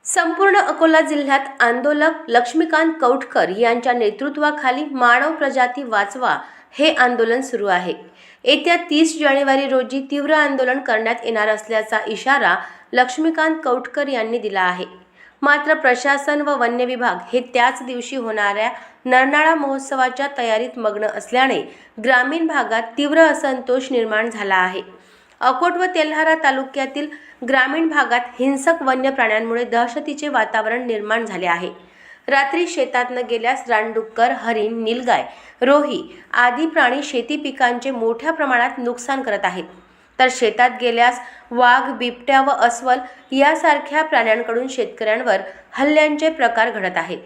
संपूर्ण अकोला जिल्ह्यात आंदोलक लक्ष्मीकांत कौटकर यांच्या नेतृत्वाखाली मानव प्रजाती वाचवा हे आंदोलन सुरू आहे। येत्या 30 जानेवारी रोजी तीव्र आंदोलन करण्यात येणार असल्याचा इशारा लक्ष्मीकांत कौटकर यांनी दिला आहे। मात्र प्रशासन व वन्य विभाग हे त्याच दिवशी होणाऱ्या नरनाळा महोत्सवाच्या तयारीत मग्न असल्याने ग्रामीण भागात तीव्र असंतोष निर्माण झाला आहे। अकोट व तेल्हारा तालुक्यातील ग्रामीण भागात हिंसक वन्य प्राण्यांमुळे दहशतीचे वातावरण निर्माण झाले आहे। रात्री शेतात न गेल्यास रानडुक्कर, हरिण, नीलगाय, रोही आदी प्राणी शेती पिकांचे मोठ्या प्रमाणात नुकसान करत आहेत, तर शेतात गेल्यास वाघ, बिबट्या व अस्वल यासारख्या प्राण्यांकडून शेतकऱ्यांवर हल्ल्यांचे प्रकार घडत आहेत।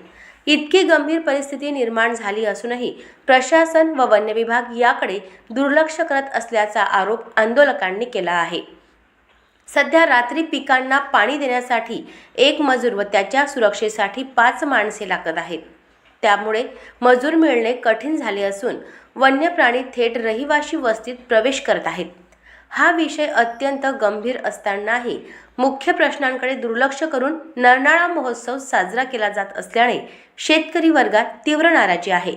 इतकी गंभीर परिस्थिती निर्माण झाली असूनही प्रशासन व वन्य विभाग याकडे दुर्लक्ष करत असल्याचा आरोप आंदोलकांनी केला आहे। सध्या रात्री पिकांना पाणी देण्यासाठी एक मजूर व त्याच्या सुरक्षेसाठी 5 माणसे लागत आहेत। त्यामुळे मजूर मिळणे कठीण झाले असून वन्य प्राणी थेट रहिवाशी वस्तीत प्रवेश करत आहेत। हा विषय अत्यंत गंभीर असतानाही मुख्य प्रश्नांकडे दुर्लक्ष करून नरनाळा महोत्सव साजरा केला जात असल्याने शेतकरी वर्गात तीव्र नाराजी आहे।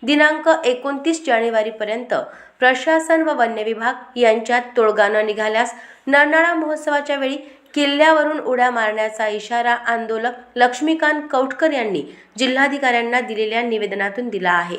दिनांक 29 जानेवारीपर्यंत प्रशासन व वन्य विभाग यांच्यात तोडगा न निघाल्यास नरनाळा महोत्सवाच्या वेळी किल्ल्यावरून उड्या मारण्याचा इशारा आंदोलक लक्ष्मीकांत कौटकर यांनी जिल्हाधिकाऱ्यांना दिलेल्या निवेदनातून दिला आहे।